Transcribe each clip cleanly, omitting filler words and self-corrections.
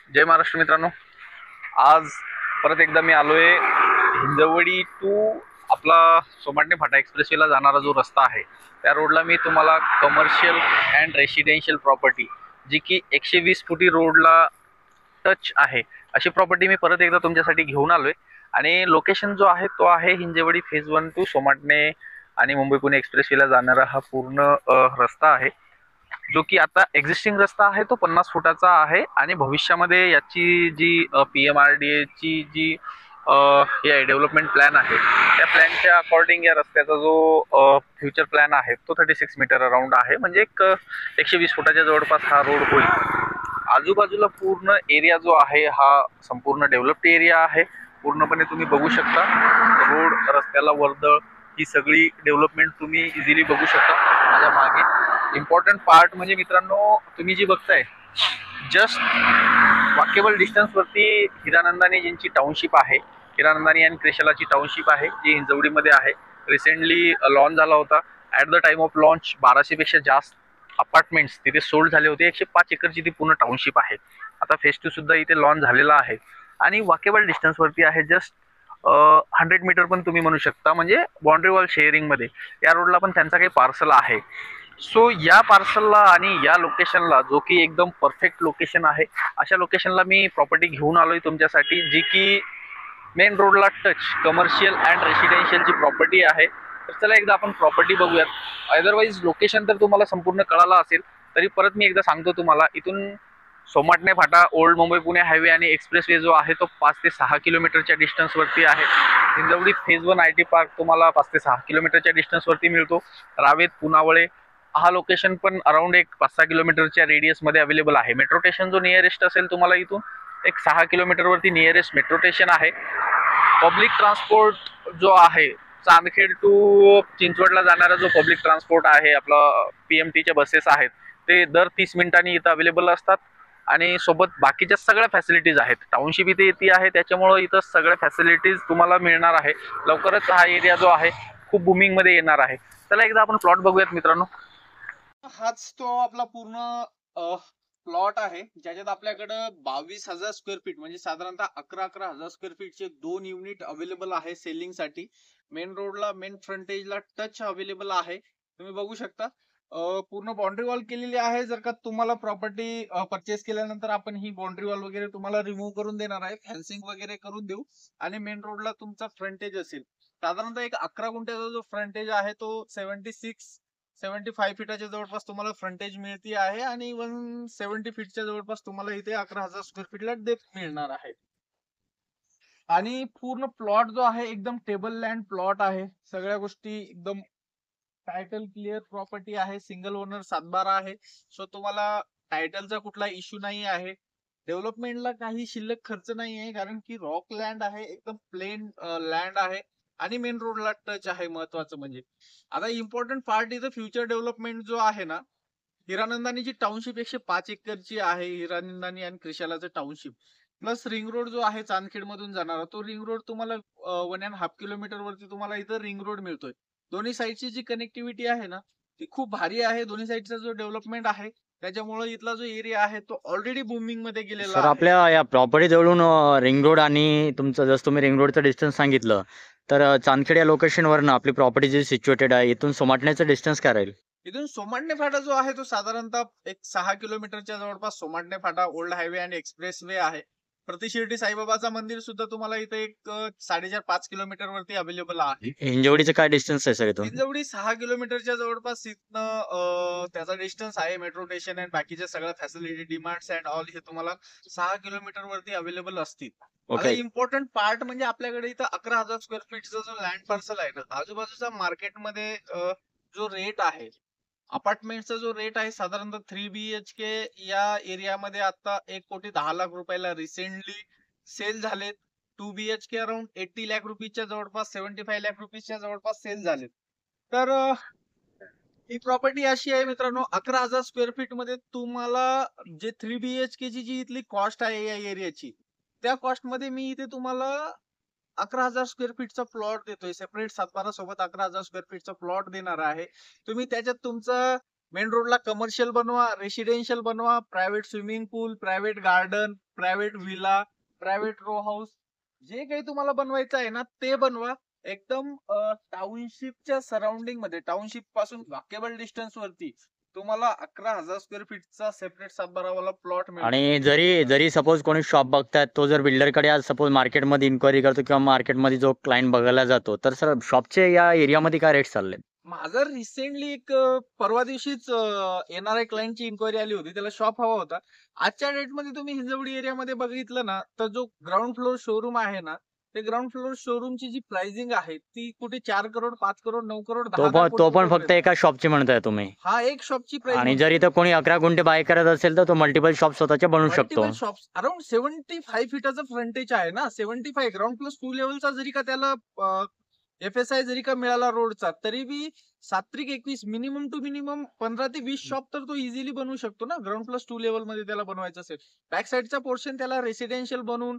जय महाराष्ट्र मित्रांनो. आज परत एकदा मी आलोय हिंजवडी टू आपला सोमाटणे फाटा एक्सप्रेसवेला जाणारा जो रस्ता आहे त्या रोडला मी तुम्हाला कमर्शियल अँड रेसिडेन्शियल प्रॉपर्टी जी की 120 फुटी रोडला टच आहे अशी प्रॉपर्टी मी परत एकदा तुमच्यासाठी घेऊन आलोय. आणि लोकेशन जो आहे तो आहे हिंजवडी फेज 1 टू सोमाटणे आणि मुंबई पुणे एक्सप्रेसवेला जाणारा हा पूर्ण रस्ता आहे, जो की आता एक्झिस्टिंग रस्ता आहे तो 50 फुटाचा आहे. आणि भविष्यामध्ये याची जी PMRDA ची जी हे डेव्हलपमेंट प्लॅन आहे त्या प्लॅनच्या अकॉर्डिंग या रस्त्याचा जो फ्युचर प्लॅन आहे तो 36 मीटर अराउंड आहे, म्हणजे एक 120 फुटाच्या जवळपास हा रोड होईल. आजूबाजूला पूर्ण एरिया जो आहे हा संपूर्ण डेव्हलप्ड एरिया आहे. पूर्णपणे तुम्ही बघू शकता रोड, रस्त्याला वर्दळ, ही सगळी डेव्हलपमेंट तुम्ही इझिली बघू शकता माझ्या मागे. इम्पॉर्टंट पार्ट म्हणजे मित्रांनो, तुम्ही जी बघताय जस्ट वॉकेबल डिस्टन्सवरती हिरानंदानी ज्यांची टाउनशिप आहे, हिरानंदानी आणि क्रेशलाची टाउनशिप आहे जी हिंजवडीमध्ये आहे. रिसेंटली लॉन्च झाला होता. At the time of launch 1200 पेक्षा जास्त अपार्टमेंट्स तिथे सोल्ड झाले होते. 105 एकरची ती पूर्ण टाउनशिप आहे. आता फेज 2 सुद्धा इथे लॉन्च झालेला आहे आणि वॉकेबल डिस्टन्सवरती आहे. जस्ट 100 मीटर पण तुम्ही म्हणू शकता, म्हणजे बाउंड्री वॉल शेअरिंगमध्ये या रोडला पण त्यांचा काही पार्सल आहे. सो या पार्सलला आणि या लोकेशनला, जो की एकदम परफेक्ट लोकेशन आहे, अशा लोकेशनला मी प्रॉपर्टी घेऊन आलोय तुमच्यासाठी, जी की मेन रोडला टच कमर्शियल अँड रेसिडेन्शियलची प्रॉपर्टी आहे. तर चला एकदा आपण प्रॉपर्टी बघूयात. अदरवाईज लोकेशन तर तुम्हाला संपूर्ण कळालं असेल, तरी परत मी एकदा सांगतो तुम्हाला. इथून सोमाटणे फाटा, ओल्ड मुंबई पुणे हायवे आणि एक्सप्रेसवे जो आहे तो 5 ते 6 किलोमीटरच्या डिस्टन्सवरती आहे. हिंजवडी फेज 1 IT पार्क तुम्हाला 5 ते 6 किलोमीटरच्या डिस्टन्सवरती मिळतो. रावेत, पुनावळे हा लोकेशन पण अराउंड एक 5-6 किलोमीटरच्या रेडियसमध्ये अवेलेबल आहे. मेट्रो स्टेशन जो नियरेस्ट असेल तुम्हाला इथून एक 6 किलोमीटरवरती नियरेस्ट मेट्रो स्टेशन आहे. पब्लिक ट्रान्सपोर्ट जो आहे, चांदखेड टू चिंचवडला जाणारा जो पब्लिक ट्रान्सपोर्ट आहे, आपला PMTच्या बसेस आहेत, ते दर 30 मिनिटांनी इथं अवेलेबल असतात. आणि सोबत बाकीच्या सगळ्या फॅसिलिटीज आहेत. टाउनशिप इथे येते आहे, त्याच्यामुळं इथं सगळ्या फॅसिलिटीज तुम्हाला मिळणार आहे. लवकरच हा एरिया जो आहे खूप बुमिंगमध्ये येणार आहे. चला एकदा आपण प्लॉट बघूयात मित्रांनो. हाच तो आपला पूर्ण प्लॉट आहे, ज्याच्यात आपल्याकडं 22,000 स्क्वेअर फीट म्हणजे साधारणतः 11,000 स्क्वेअर फीटचे 2 युनिट अवेलेबल आहे सेलिंग साठी. मेन रोडला, मेन फ्रंटेजला टच अवेलेबल आहे. तुम्ही बघू शकता पूर्ण बाउंड्री वॉल केलेली आहे. जर का तुम्हाला प्रॉपर्टी परचेस केल्यानंतर आपण ही बाउंड्री वॉल वगैरे तुम्हाला रिमूव्ह करून देणार आहे, फॅन्सिंग वगैरे करून देऊ. आणि मेन रोडला तुमचा फ्रंटेज असेल साधारणतः एक 11 गुंठ्याचा जो फ्रंटेज आहे तो 75 फीटाच्या जवळपास तुम्हाला फ्रंटेज मिळते आहे. आणि 170 फीटच्या जवळपास तुम्हाला इथे 11,000 स्क्वेअर फीटला डेप्थ मिळणार आहे. आणि पूर्ण प्लॉट जो आहे एकदम टेबल लँड प्लॉट आहे. सगळ्या गोष्टी एकदम टायटल क्लिअर प्रॉपर्टी आहे. सिंगल ओनर 7/12 आहे. सो तुम्हाला टायटलचा कुठला इश्यू नाही आहे. डेव्हलपमेंटला काही शिल्लक खर्च नाही आहे, कारण की रॉक लँड आहे, एकदम प्लेन लँड आहे आणि मेन रोडला टच आहे. महत्वाचं म्हणजे आता इम्पॉर्टंट पार्ट इथं फ्युचर डेव्हलपमेंट जो आहे ना, हिरानंदानीची टाउनशिप 105 एकरची आहे. हिरानंदानी आणि क्रिशालाचं टाउनशिप प्लस रिंग रोड जो आहे चांदखेड मधून जाणारा, तो रिंग रोड तुम्हाला 1.5 किलोमीटर वरती तुम्हाला इथं रिंग रोड मिळतोय. दोन्ही साईडची जी कनेक्टिव्हिटी आहे ना, ती खूप भारी आहे. दोन्ही साईडचा जो डेव्हलपमेंट आहे त्याच्यामुळे इथला जो एरिया आहे तो ऑलरेडी बुमिंग मध्ये गेलेला सर, आहे. आपल्या या प्रॉपर्टी जवळून रिंग रोड आणि तुमचं जसं तुम्ही रिंग रोडचं डिस्टन्स सांगितलं, तर चांदखेड या लोकेशनवरनं आपली प्रॉपर्टी जी सिच्युएटेड आहे, इथून सोमाटण्याचं डिस्टन्स काय राहील? इथून सोमाटणे फाटा जो आहे तो साधारणतः एक 6 किलोमीटरच्या जवळपास सोमाटणे फाटा, ओल्ड हायवे आणि एक्सप्रेसवे आहे. प्रति शिर्डी साईबाबाचा मंदिर सुद्धा तुम्हाला इथे एक 4.5-5 किलोमीटर वरती अवेलेबल आहे. हिंजवडीचं काय डिस्टन्स आहे सर इथून? हिंजवडी 6 किलोमीटरच्या जवळपास इथनं त्याचा डिस्टन्स आहे. मेट्रो स्टेशन आणि बाकीच्या सगळ्या फॅसिलिटी, डिमांड्स अँड ऑल हे तुम्हाला 6 किलोमीटर वरती अवेलेबल असतील. आता ओके. इम्पॉर्टंट पार्ट म्हणजे आपल्याकडे इथं 11,000 स्क्वेअर फीटचा जो लँड पार्सल आहे ना, आजूबाजूचा मार्केटमध्ये जो रेट आहे, अपार्टमेंटचा जो रेट आहे साधारणतः 3 BHK या एरियामध्ये आता 1,10,00,000 रुपयाला रिसेंटली सेल झालेत. 2 BHK अराउंड 80 लाख रुपीच्या जवळपास, 75 लाख रुपीच्या जवळपास सेल झालेत. तर ही प्रॉपर्टी अशी आहे मित्रांनो, 11,000 स्क्वेअर फीट मध्ये तुम्हाला जे 3 BHK ची जी इथली कॉस्ट आहे या एरियाची, त्या कॉस्ट मध्ये मी इथे तुम्हाला 11,000 स्क्वेअर फीटचा प्लॉट देतोय. सेपरेट 7/12 सोबत 11,000 स्क्वेअर फीटचा प्लॉट देणार आहे. तुम्ही त्याच्यात तुमचं मेन रोडला कमर्शियल बनवा, रेसिडेन्शियल बनवा, private swimming pool, private garden, private villa, private row house, जे काही तुम्हाला बनवायचं आहे ना ते बनवा. एकदम टाउनशिपच्या सराउंडिंग मध्ये, टाउनशिप पासून वॉकेबल डिस्टन्स वरती तुम्हाला 11,000 स्क्वेअर फीटचा सेपरेट सातबारावाला प्लॉट मिळतो. आणि जरी जरी सपोज कोणी शॉप बघतायत, तो जर बिल्डरकडे आज सपोज मार्केटमध्ये इन्क्वायरी करतो किंवा मार्केटमध्ये जो क्लायंट बघायला जातो, तर सर शॉपचे या एरियामध्ये काय रेट चालले? माझं रिसेंटली एक परवा दिवशीच येणाऱ्या क्लायंटची इन्क्वायरी आली होती, त्याला शॉप हवा होता. आजच्या डेटमध्ये तुम्ही हिंजवडी एरियामध्ये बघितलं ना, तर जो ग्राउंड फ्लोअर शोरूम आहे ना, ते ग्राउंड फ्लोअर शोरूमची जी प्राइसिंग आहे ती कुठे 4 करोड, 5 करोड, 9 करोड, तो 10 पण तो पण फक्त एका शॉपची म्हणताय तुम्ही? हा एक शॉपची प्राइस. आणि जर इथं कोणी 11 गुंठे बाय करत असेल तर तो मल्टिपल शॉप स्वतःच्या बनवू शकतो. मल्टिपल शॉप्स अराउंड 75 फीटाचं फ्रंटेज आहे ना, 75 ग्राउंड प्लस 2 लेवलचा जरी का त्याला FSI जरी का मिळाला रोडचा, तरी बी 7-21 मिनिमम टू मिनिमम 15 ते 20 शॉप तर तो इझिली बनवू शकतो ना, ग्राउंड प्लस 2 लेवल मध्ये त्याला बनवायचं असेल. बॅक साईडचा पोर्शन त्याला रेसिडेन्शियल बनवून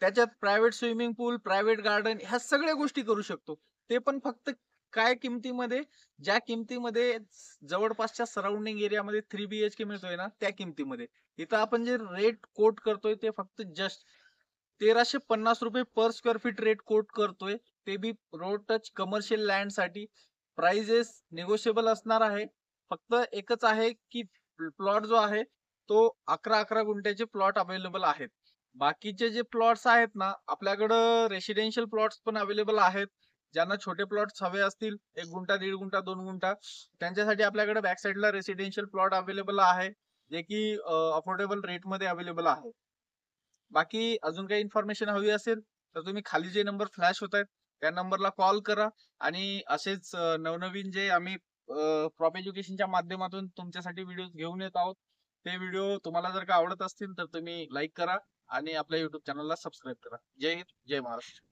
त्याच्यात private swimming pool, private garden ह्या सगळ्या गोष्टी करू शकतो. ते पण फक्त काय किमतीमध्ये, ज्या किमतीमध्ये जवळपासच्या सराउंडिंग एरियामध्ये 3 BHK मिळतोय ना, त्या किमतीमध्ये. इथं आपण जे रेट कोट करतोय ते फक्त जस्ट 1,350 रुपये per square feet rate quote करतोय, ते बी रोड टच कमर्शियल लँड साठी. प्राइजेस निगोशिएबल असणार आहे. फक्त एकच आहे की प्लॉट जो आहे तो 11 गुंठ्याचे प्लॉट अवेलेबल आहेत. बाकीचे जे प्लॉट्स आहेत ना, आपल्याकडं रेसिडेन्शियल प्लॉट्स पण अवेलेबल आहेत. ज्यांना छोटे प्लॉट्स हवे असतील, 1 गुंठा, 1.5 गुंठा, 2 गुंठा, त्यांच्यासाठी आपल्याकडे बॅक साईडला रेसिडेन्शियल प्लॉट अवेलेबल आहे, जे की अफोर्डेबल रेट मध्ये अवेलेबल आहे. बाकी अजून काही इन्फॉर्मेशन हवी असेल तर तुम्ही खाली जे नंबर फ्लॅश होत आहेत त्या नंबरला कॉल करा. आणि असेच नवनवीन जे आम्ही प्रॉप एज्युकेशनच्या माध्यमातून तुमच्यासाठी व्हिडिओ घेऊन येत आहोत, ते व्हिडिओ तुम्हाला जर का आवडत असतील तर तुम्ही लाईक करा आणि आपल्या युट्यूब चॅनलला सबस्क्राईब करा. जय हिंद, जय महाराष्ट्र.